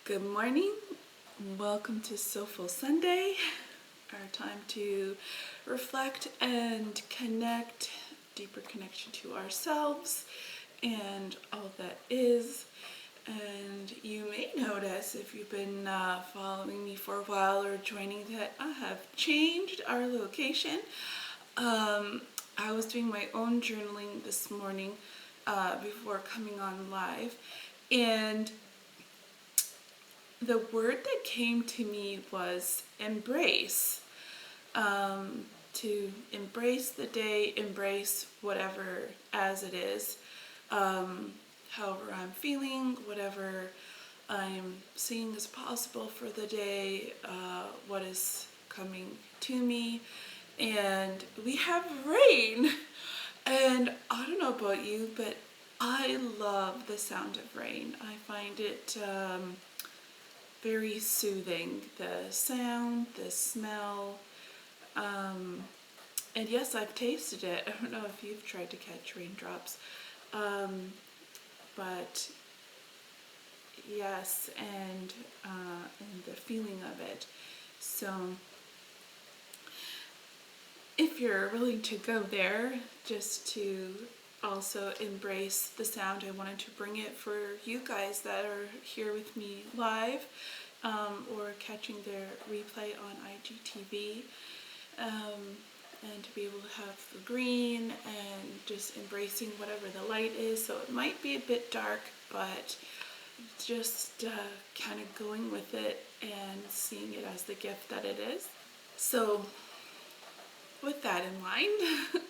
Good morning. Welcome to Soulful Sunday, our time to reflect and connect, deeper connection to ourselves and all that is. And you may notice, if you've been following me for a while or joining, that I have changed our location. I was doing my own journaling this morning before coming on live, and the word that came to me was embrace. To embrace the day, embrace whatever as it is, however I'm feeling, whatever I'm seeing as possible for the day, what is coming to me. And we have rain, and I don't know about you, but I love the sound of rain. I find it very soothing, the sound, the smell, and yes, I've tasted it. I don't know if you've tried to catch raindrops, but yes, and the feeling of it. So if you're willing to go there, just to also embrace the sound, I wanted to bring it for you guys that are here with me live, or catching their replay on IGTV, and to be able to have the green and just embracing whatever the light is. So it might be a bit dark, but just kind of going with it and seeing it as the gift that it is. So with that in mind,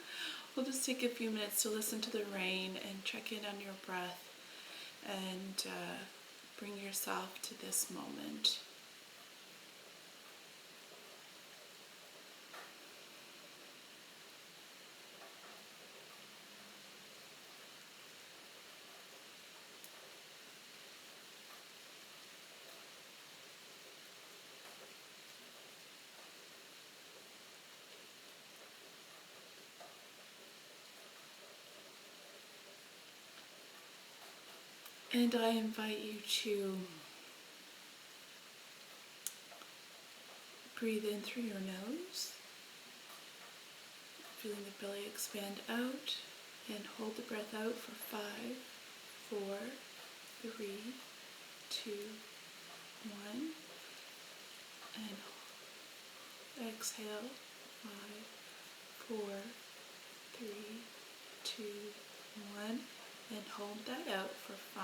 we'll just take a few minutes to listen to the rain and check in on your breath, and bring yourself to this moment. And I invite you to breathe in through your nose, feeling the belly expand out, and hold the breath out for 5, 4, 3, 2, 1, and exhale, 5, 4, 3, 2, 1. And hold that out for 5,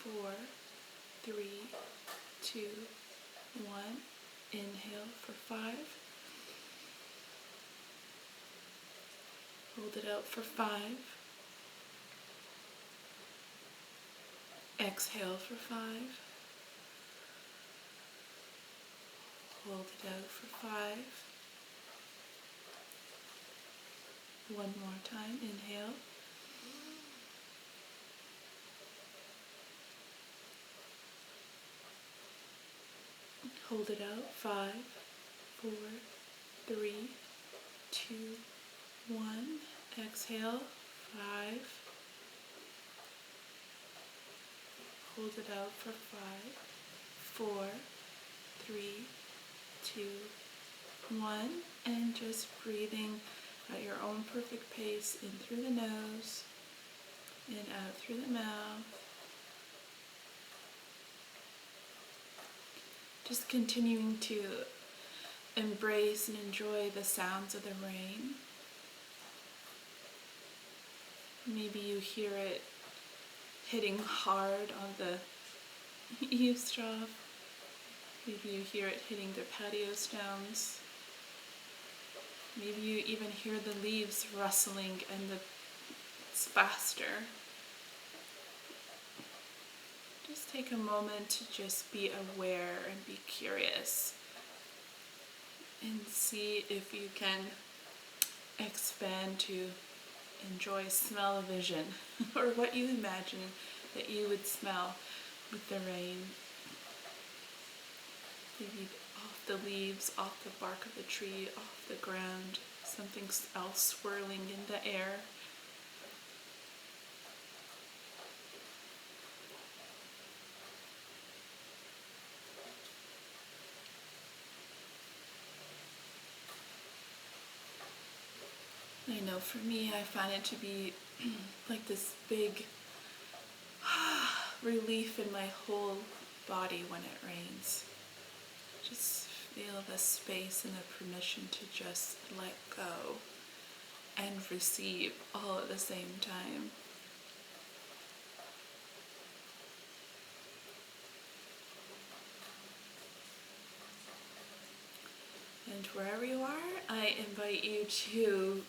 4, 3, 2, 1. Inhale for 5. Hold it out for 5. Exhale for 5. Hold it out for 5. One more time. Inhale. Hold it out. 5, 4, 3, 2, 1. Exhale. 5. Hold it out for 5, 4, 3, 2, 1. And just breathing at your own perfect pace, in through the nose and out through the mouth. Just continuing to embrace and enjoy the sounds of the rain. Maybe you hear it hitting hard on the eavesdrop. Maybe you hear it hitting the patio stones. Maybe you even hear the leaves rustling, and it's faster. Just take a moment to just be aware and be curious, and see if you can expand to enjoy smell-o-vision, or what you imagine that you would smell with the rain. Maybe off the leaves, off the bark of the tree, off the ground, something else swirling in the air. know for me, I find it to be like this big relief in my whole body when it rains. Just feel the space and the permission to just let go and receive all at the same time. And wherever you are, I invite you to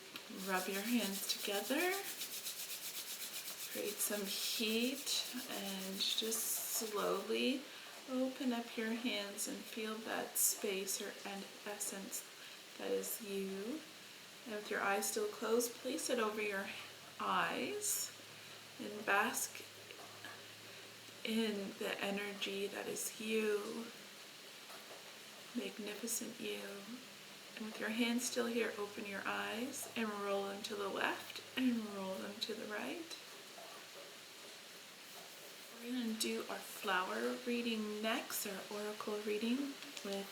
rub your hands together, create some heat, and just slowly open up your hands and feel that space or essence that is you. And with your eyes still closed, place it over your eyes and bask in the energy that is you. Magnificent you. And with your hands still here, open your eyes and roll them to the left and roll them to the right. We're going to do our flower reading next, our oracle reading with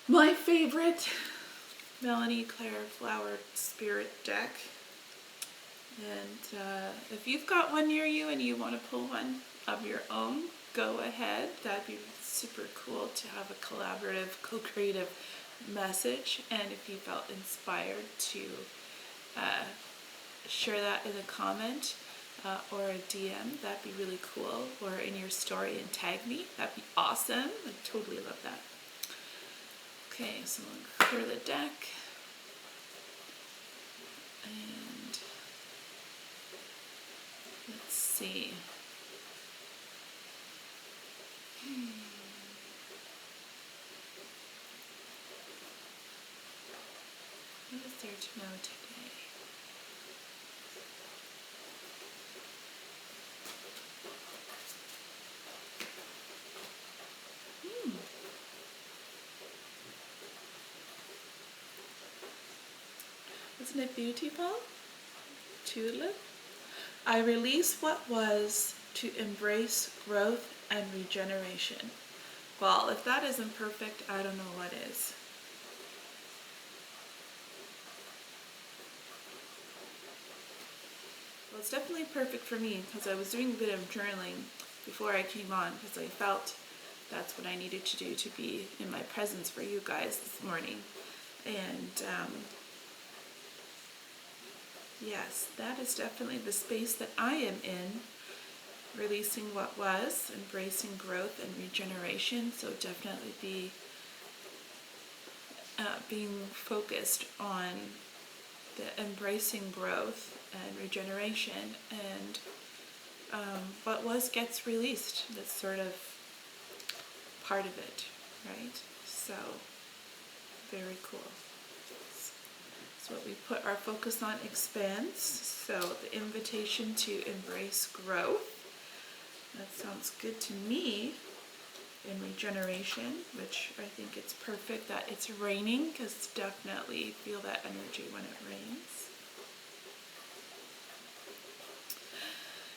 my favorite Melanie Claire Flower Spirit deck. And if you've got one near you and you want to pull one of your own, go ahead. That'd be super cool to have a collaborative, co-creative message. And if you felt inspired to share that in a comment or a DM, that'd be really cool. Or in your story and tag me, that'd be awesome. I totally love that. Okay, so we'll clear the deck. And let's see. What is there to know today? Isn't it beautiful? Tulip. I release what was to embrace growth and regeneration. Well, if that isn't perfect, I don't know what is. Well, it's definitely perfect for me because I was doing a bit of journaling before I came on because I felt that's what I needed to do to be in my presence for you guys this morning. And yes, that is definitely the space that I am in, releasing what was, embracing growth and regeneration. So definitely be being focused on the embracing growth and regeneration, and what was gets released. That's sort of part of it, right? So very cool. So what we put our focus on expands. So the invitation to embrace growth. That sounds good to me. In regeneration, which I think it's perfect that it's raining, because definitely feel that energy when it rains.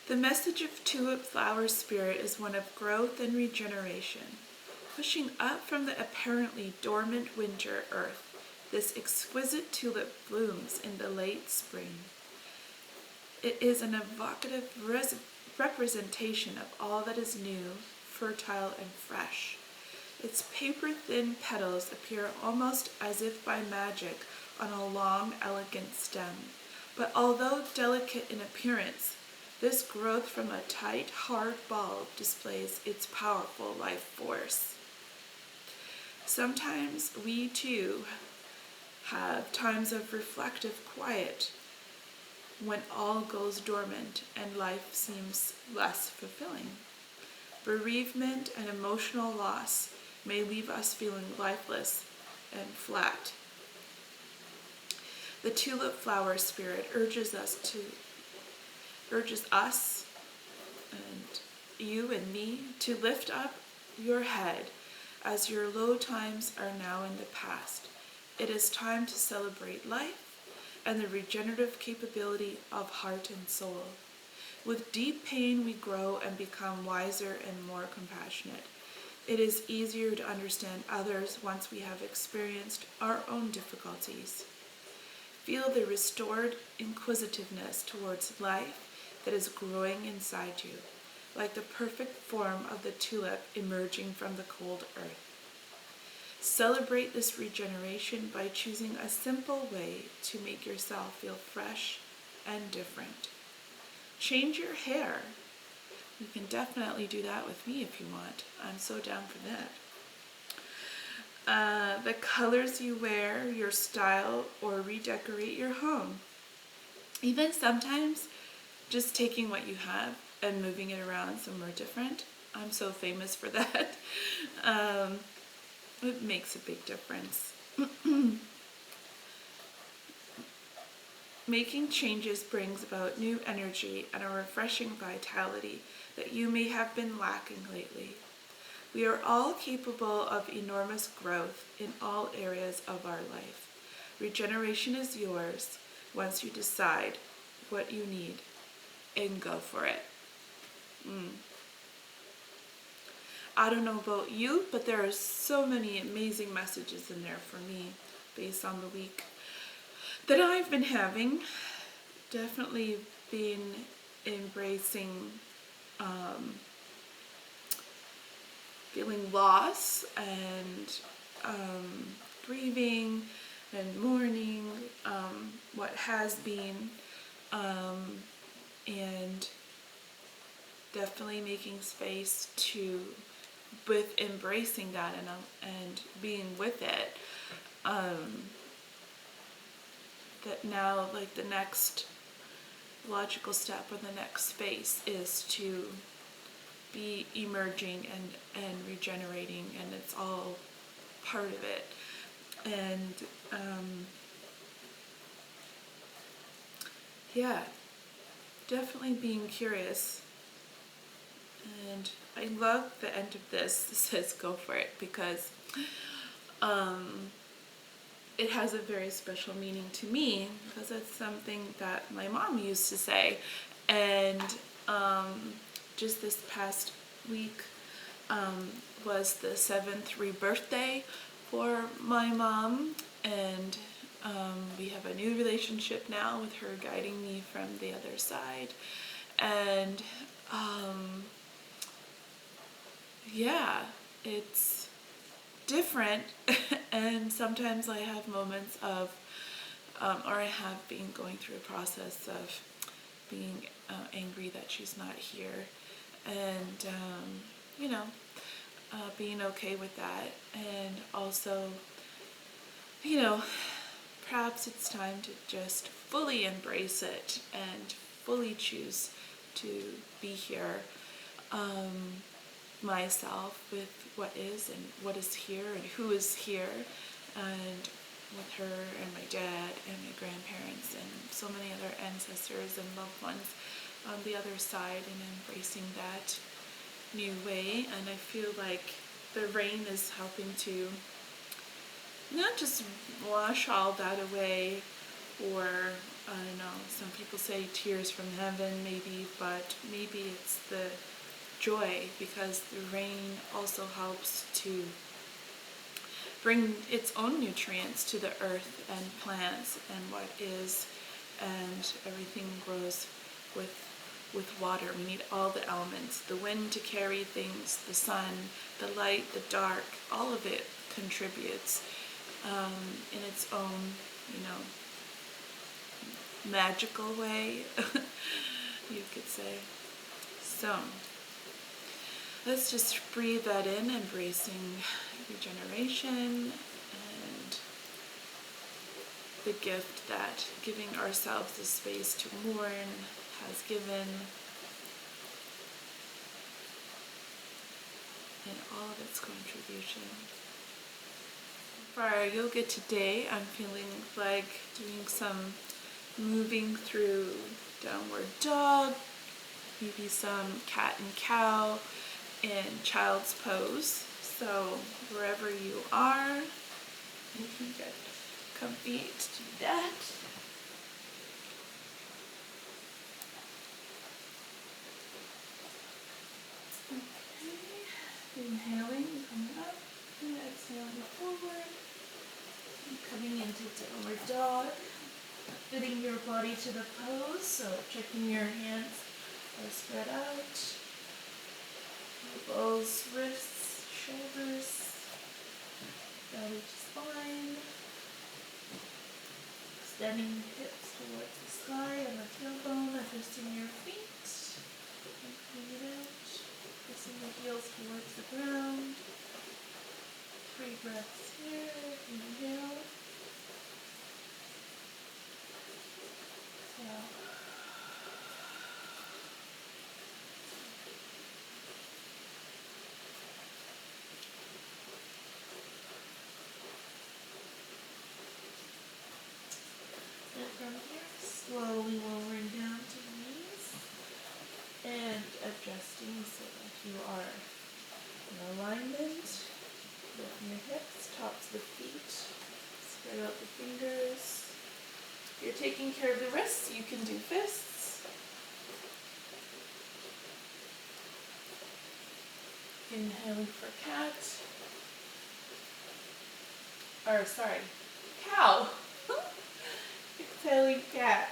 The message of tulip flower spirit is one of growth and regeneration, pushing up from the apparently dormant winter earth. This exquisite tulip blooms in the late spring. It is an evocative representation of all that is new, fertile and fresh. Its paper-thin petals appear almost as if by magic on a long, elegant stem. But although delicate in appearance, this growth from a tight, hard bulb displays its powerful life force. Sometimes we too have times of reflective quiet when all goes dormant and life seems less fulfilling. Bereavement and emotional loss may leave us feeling lifeless and flat. The tulip flower spirit urges us and you and me to lift up your head as your low times are now in the past. It is time to celebrate life and the regenerative capability of heart and soul. With deep pain, we grow and become wiser and more compassionate. It is easier to understand others once we have experienced our own difficulties. Feel the restored inquisitiveness towards life that is growing inside you, like the perfect form of the tulip emerging from the cold earth. Celebrate this regeneration by choosing a simple way to make yourself feel fresh and different. Change your hair. You can definitely do that with me if you want. I'm so down for that. The colors you wear, your style, or redecorate your home. Even sometimes just taking what you have and moving it around somewhere different. I'm so famous for that. It makes a big difference. Making changes brings about new energy and a refreshing vitality that you may have been lacking lately. We are all capable of enormous growth in all areas of our life. Regeneration is yours once you decide what you need and go for it. I don't know about you, but there are so many amazing messages in there for me based on the week that I've been having. Definitely been embracing feeling loss and grieving and mourning what has been, and definitely making space to with embracing that and being with it. That now, like, the next logical step or the next space is to be emerging and regenerating, and it's all part of it. And yeah, definitely being curious. And I love the end of this. It says go for it, because it has a very special meaning to me, because it's something that my mom used to say. And just this past week was the 7th rebirthday for my mom, and we have a new relationship now with her guiding me from the other side. And yeah, it's different. And sometimes I have moments of, or I have been going through a process of being angry that she's not here, and being okay with that. And also, perhaps it's time to just fully embrace it and fully choose to be here myself with what is and what is here and who is here, and with her and my dad and my grandparents and so many other ancestors and loved ones on the other side, and embracing that new way. And I feel like the rain is helping to not just wash all that away, or I don't know, some people say tears from heaven maybe, but maybe it's the joy, because the rain also helps to bring its own nutrients to the earth and plants and what is, and everything grows with water. We need all the elements, the wind to carry things, the sun, the light, the dark, all of it contributes in its own, magical way, you could say. So let's just breathe that in, embracing regeneration and the gift that giving ourselves the space to mourn has given, and all of its contribution. For our yoga today, I'm feeling like doing some moving through downward dog, maybe some cat and cow, and child's pose. So wherever you are, you can get comfy to do that. Okay, inhaling, coming up, and exhaling forward, and coming into downward dog. fitting your body to the pose, so checking your hands are spread out, elbows, wrists, shoulders, belly to spine, extending hips towards the sky and the tailbone, adjusting your feet, lengthening it out, pressing the heels towards the ground. 3 breaths here, inhale, exhale. And from here, slowly lowering down to the knees and adjusting so that you are in alignment with your hips, tops of the feet. Spread out the fingers. If you're taking care of the wrists, you can do fists. Inhaling for cat. Or sorry, cow. Exhaling cat.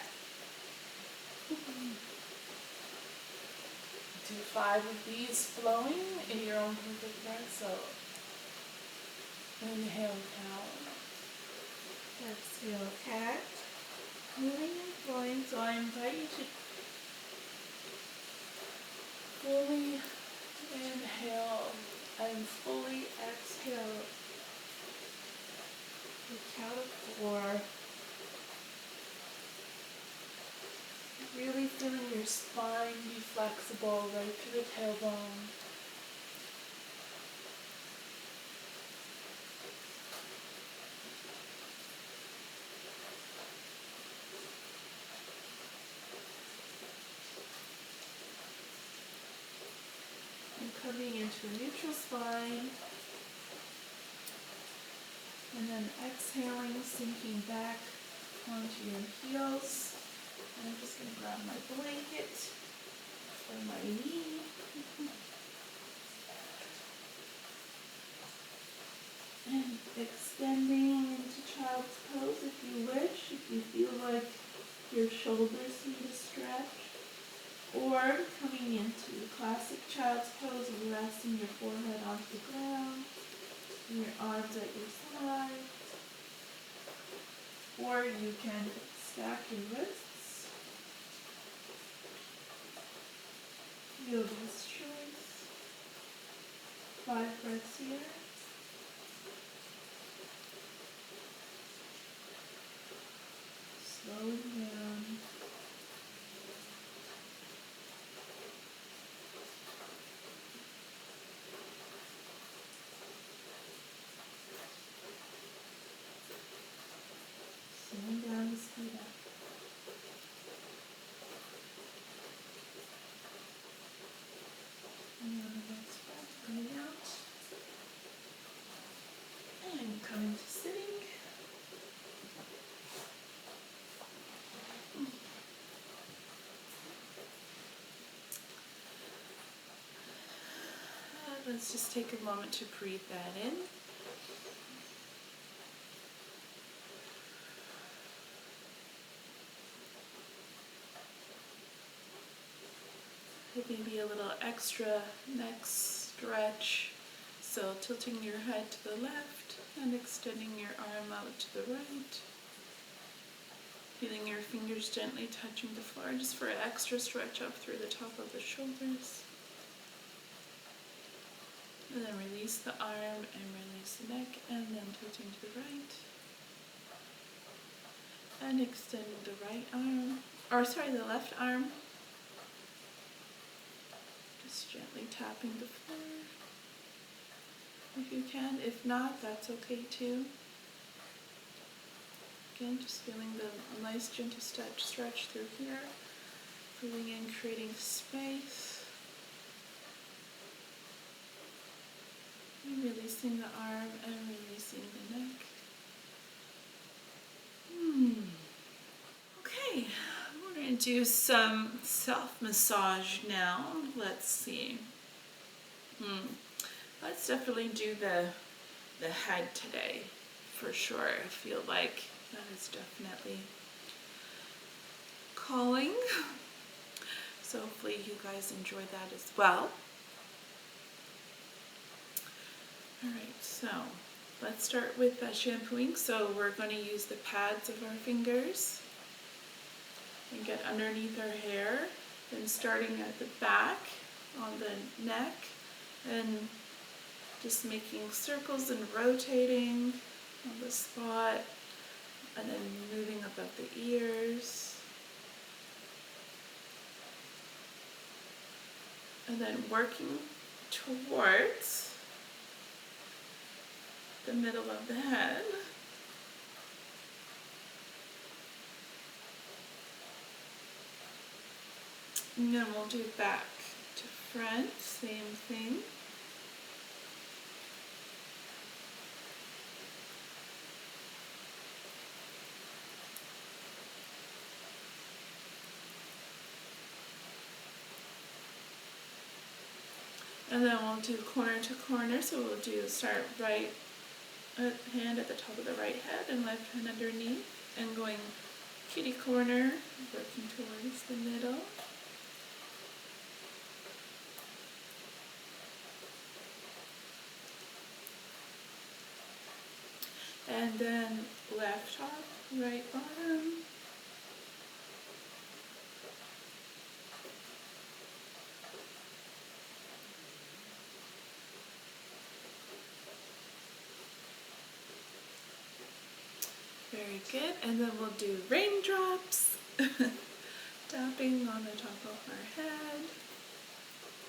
Do 5 of these flowing in your own perfect breath. So inhale cow. Exhale cat. Moving and flowing. So I invite you to fully inhale and fully exhale. The count of 4. Really feeling your spine be flexible right through the tailbone. And coming into a neutral spine. And then exhaling, sinking back onto your heels. And I'm just going to grab my blanket for my knee. And extending into child's pose if you wish, if you feel like your shoulders need a stretch. Or coming into classic child's pose and resting your forehead onto the ground and your arms at your side. Or you can stack your wrists. Yogi's choice. 5 breaths here. Slowing down. Slowing down the speed up. And on the next breath, going out. And coming to sitting. Let's just take a moment to breathe that in. Maybe a little extra neck stretch. So tilting your head to the left and extending your arm out to the right. Feeling your fingers gently touching the floor just for an extra stretch up through the top of the shoulders. And then release the arm and release the neck, and then tilting to the right. And extending the right arm, the left arm. Just gently tapping the floor if you can. If not, that's okay too. Again, just feeling the nice gentle stretch through here. Feeling in, creating space. And releasing the arm and releasing the neck. Okay, we're going to do some self-massage now. Let's see. Let's definitely do the head today, for sure. I feel like that is definitely calling. So hopefully you guys enjoy that as well. Alright, so let's start with shampooing. So we're going to use the pads of our fingers and get underneath our hair, and starting at the back on the neck and just making circles and rotating on the spot, and then moving above the ears, and then working towards the middle of the head. And then we'll do back to front, same thing. And then we'll do corner to corner, so we'll do start right hand at the top of the right head and left hand underneath, and going kitty corner, working towards the middle. And then left top, right bottom. Very good. And then we'll do raindrops, tapping on the top of our head,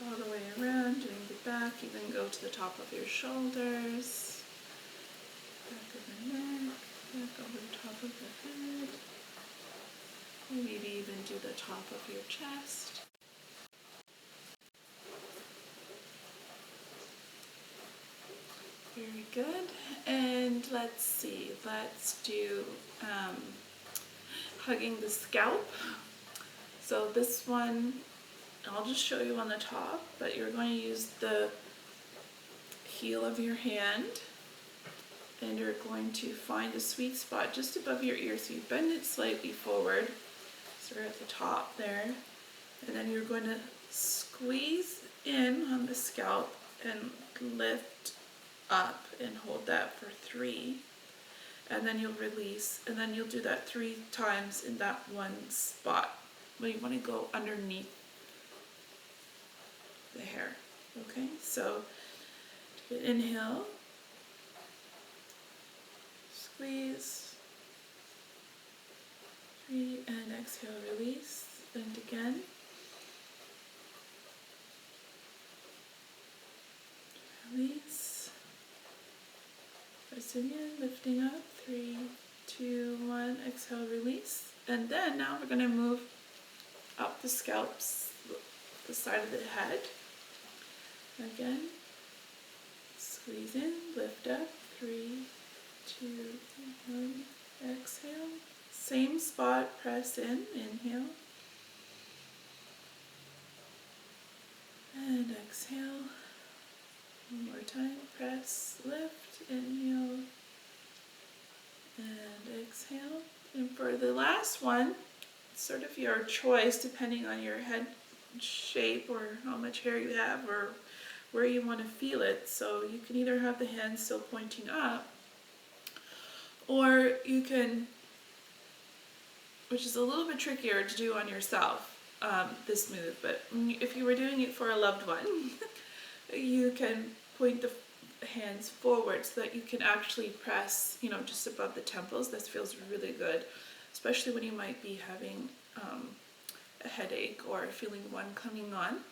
all the way around, doing the back. You can go to the top of your shoulders, back of the neck, back over the top of the head, or maybe even do the top of your chest. Very good. And let's see, let's do hugging the scalp. So this one, I'll just show you on the top, but you're going to use the heel of your hand, and you're going to find a sweet spot just above your ear. So you bend it slightly forward, so we're at the top there, and then you're going to squeeze in on the scalp and lift up and hold that for 3, and then you'll release, and then you'll do that 3 times in that one spot where you want to go underneath the hair. Okay, so inhale, squeeze, 3, and exhale, release, and again. Release. Pressing in, lifting up, 3, 2, 1, exhale, release. And then now we're going to move up the scalps, the side of the head. Again, squeeze in, lift up, 3, 2, 1, exhale. Same spot, press in, inhale. And exhale. One more time, press, lift, inhale, and exhale. And for the last one, it's sort of your choice depending on your head shape or how much hair you have or where you want to feel it. So you can either have the hands still pointing up, or you can, which is a little bit trickier to do on yourself, this move, but if you were doing it for a loved one, you can point the hands forward so that you can actually press, just above the temples. This feels really good, especially when you might be having a headache or feeling one coming on.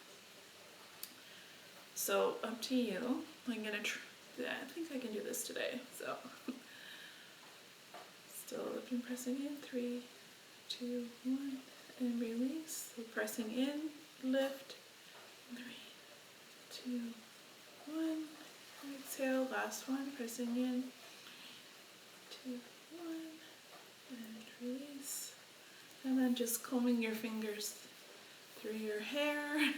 So up to you. I'm gonna I think I can do this today. So still lifting, pressing in, 3, 2, 1, and release. So pressing in, lift, 3, 2, 1, exhale, last one, pressing in, 2, 1, and release. And then just combing your fingers through your hair.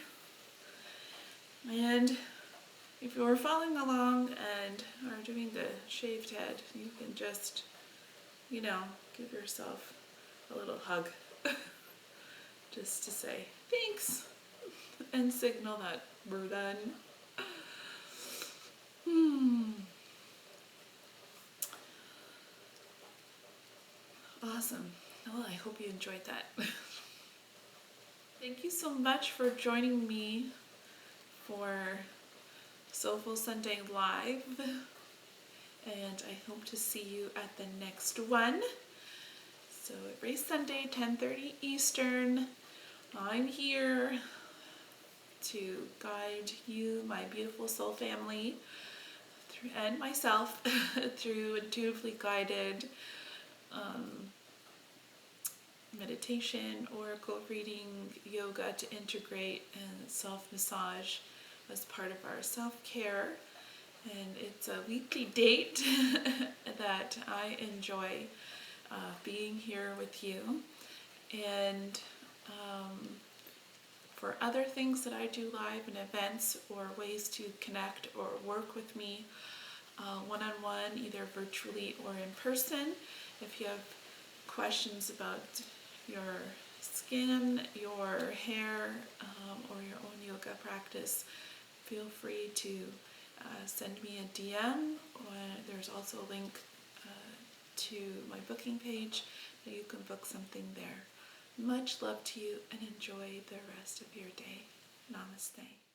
And if you're following along and are doing the shaved head, you can just, give yourself a little hug. just to say thanks and signal that we're done. Awesome. Well, I hope you enjoyed that. Thank you so much for joining me for Soulful Sunday Live, and I hope to see you at the next one. So every Sunday, 10:30 Eastern, I'm here to guide you, my beautiful soul family, and myself through intuitively guided meditation, oracle reading, yoga to integrate, and self-massage as part of our self-care. And it's a weekly date that I enjoy being here with you. And for other things that I do live and events or ways to connect or work with me one-on-one, either virtually or in person, if you have questions about your skin, your hair, or your own yoga practice, feel free to send me a DM. There's also a link to my booking page that you can book something there. Much love to you and enjoy the rest of your day. Namaste.